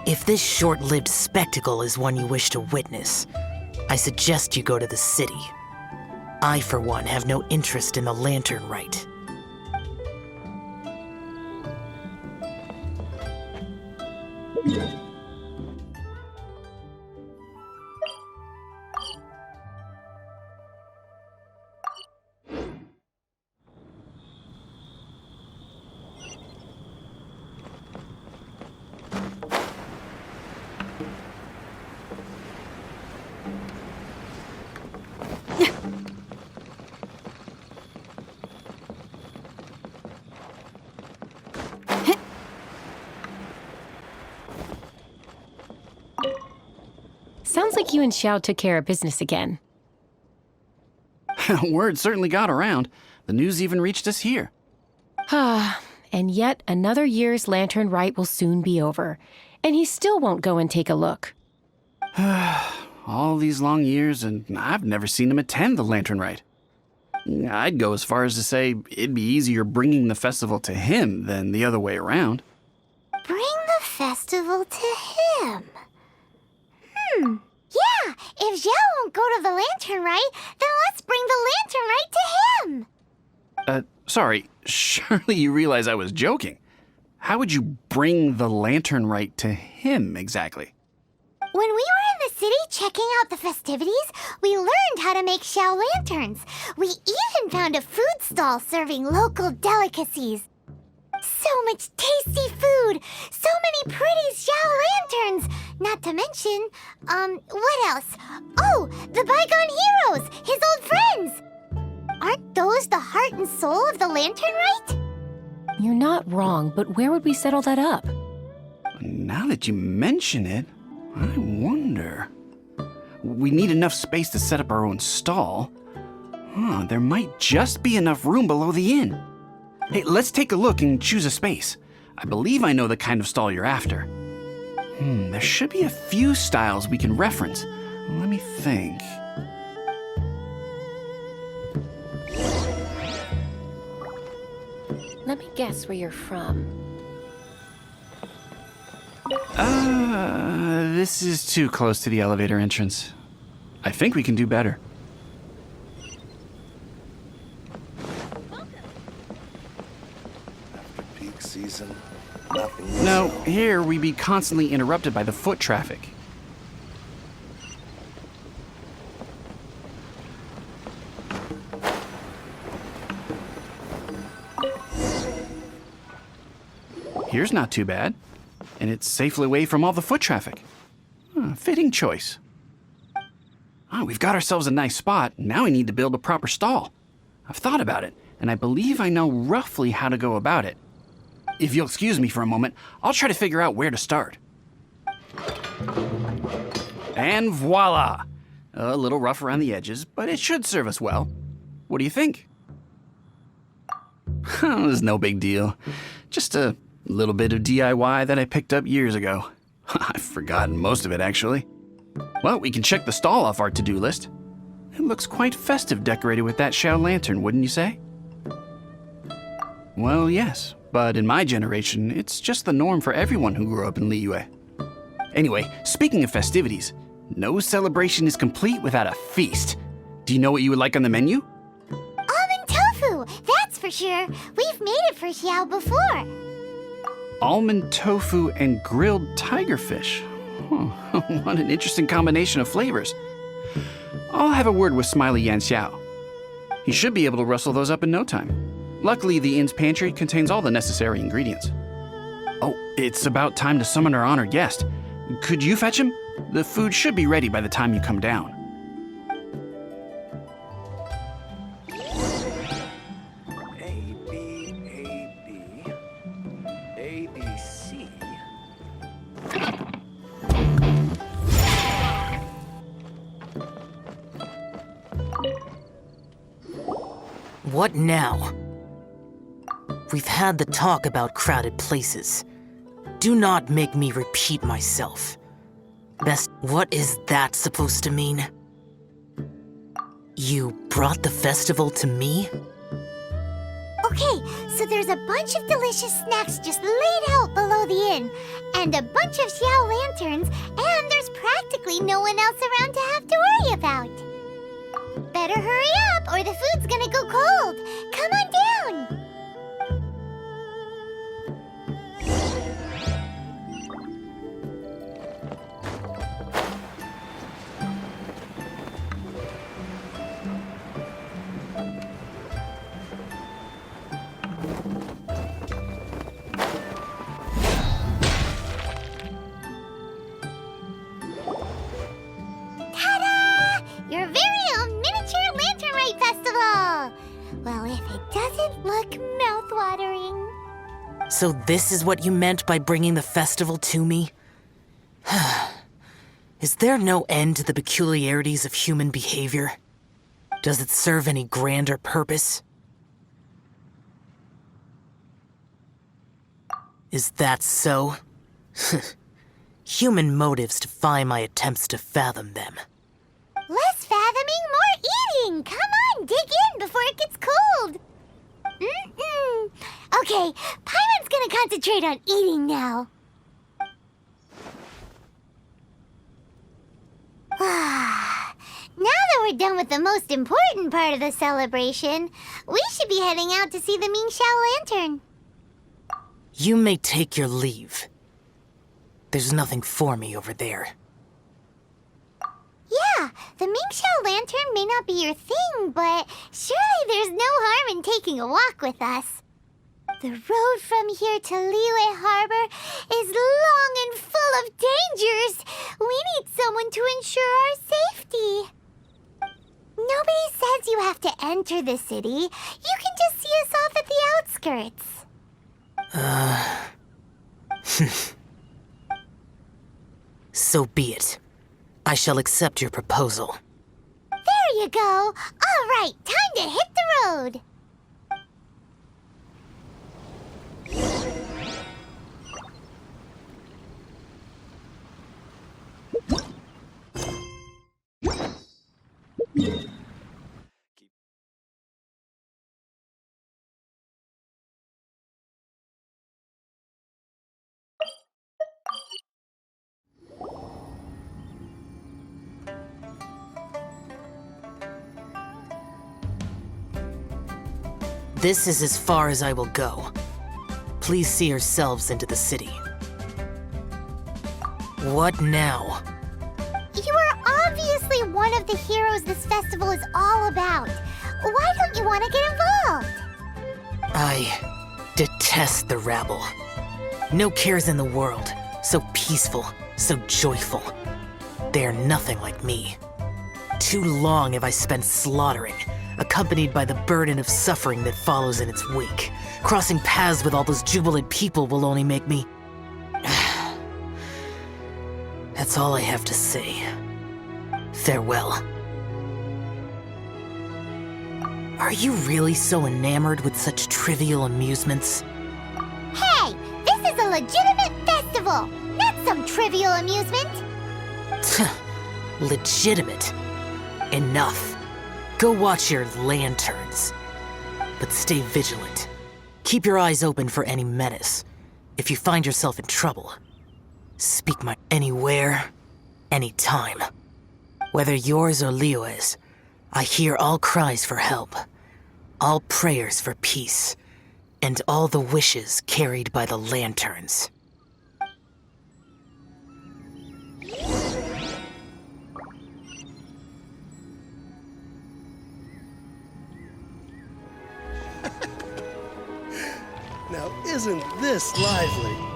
If this short-lived spectacle is one you wish to witness, I suggest you go to the city. I, for one, have no interest in the lantern rite. Sounds like you and Xiao took care of business again. Word certainly got around. The news even reached us here. And yet another year's lantern rite will soon be over, and he still won't go and take a look. All these long years, and I've never seen him attend the lantern rite. I'd go as far as to say it'd be easier bringing the festival to him than the other way around. Bring the festival to him? Yeah, if Xiao won't go to the lantern rite, then let's bring the lantern rite to him. Sorry, surely you realize I was joking. How would you bring the lantern rite to him exactly? When we were in the city checking out the festivities, we learned how to make Xiao lanterns. We even found a food stall serving local delicacies. So much tasty food! So many pretty Xiao lanterns! Not to mention, what else? Oh, the bygone heroes! His old friends! Aren't those the heart and soul of the lantern rite? You're not wrong, but where would we settle that up? Now that you mention it, I wonder. We need enough space to set up our own stall. There might just be enough room below the inn. Hey, let's take a look and choose a space. I believe I know the kind of stall you're after. There should be a few styles we can reference. Let me think. Let me guess where you're from. This is too close to the elevator entrance. I think we can do better. Peak season, nothing. No, here we'd be constantly interrupted by the foot traffic. Here's not too bad, and it's safely away from all the foot traffic. Fitting choice. We've got ourselves a nice spot. Now we need to build a proper stall. I've thought about it, and I believe I know roughly how to go about it. If you'll excuse me for a moment, I'll try to figure out where to start. And voila! A little rough around the edges, but it should serve us well. What do you think? It's no big deal. Just a little bit of DIY that I picked up years ago. I've forgotten most of it, actually. Well, we can check the stall off our to-do list. It looks quite festive decorated with that Xiao lantern, wouldn't you say? Well, yes, but in my generation, it's just the norm for everyone who grew up in Liyue. Anyway, speaking of festivities, no celebration is complete without a feast. Do you know what you would like on the menu? Almond tofu, that's for sure. We've made it for Xiao before. Almond tofu and grilled tigerfish. What an interesting combination of flavors. I'll have a word with Smiley Yanxiao. He should be able to rustle those up in no time. Luckily, the inn's pantry contains all the necessary ingredients. Oh, it's about time to summon our honored guest. Could you fetch him? The food should be ready by the time you come down. What now? We've had the talk about crowded places. Do not make me repeat myself. Best, what is that supposed to mean? You brought the festival to me? Okay, so there's a bunch of delicious snacks just laid out below the inn, and a bunch of Xiao lanterns, and there's practically no one else around to have to worry about. Better hurry up, or the food's gonna go cold. Come on down. Your very own miniature lantern ride festival! Well, if it doesn't look mouth-watering. So this is what you meant by bringing the festival to me? Is there no end to the peculiarities of human behavior? Does it serve any grander purpose? Is that so? Human motives defy my attempts to fathom them. Less fathoming, more eating! Come on, dig in before it gets cold! Okay, Paimon's gonna concentrate on eating now. Now that we're done with the most important part of the celebration, we should be heading out to see the Mingxiao Lantern. You may take your leave. There's nothing for me over there. Yeah, the Mingxiao Lantern may not be your thing, but surely there's no harm in taking a walk with us. The road from here to Liyue Harbor is long and full of dangers. We need someone to ensure our safety. Nobody says you have to enter the city. You can just see us off at the outskirts. So be it. I shall accept your proposal. There you go. All right, time to hit the road. This is as far as I will go. Please see yourselves into the city. What now? You are obviously one of the heroes this festival is all about. Why don't you want to get involved? I detest the rabble. No cares in the world. So peaceful, so joyful. They are nothing like me. Too long have I spent slaughtering, accompanied by the burden of suffering that follows in its wake. Crossing paths with all those jubilant people will only make me... That's all I have to say. Farewell. Are you really so enamored with such trivial amusements? Hey, this is a legitimate festival, not some trivial amusement. Legitimate. Enough. Go watch your lanterns. But stay vigilant. Keep your eyes open for any menace. If you find yourself in trouble, speak my anywhere, anytime. Whether yours or Liyue's, I hear all cries for help, all prayers for peace, and all the wishes carried by the lanterns. Now, isn't this lively?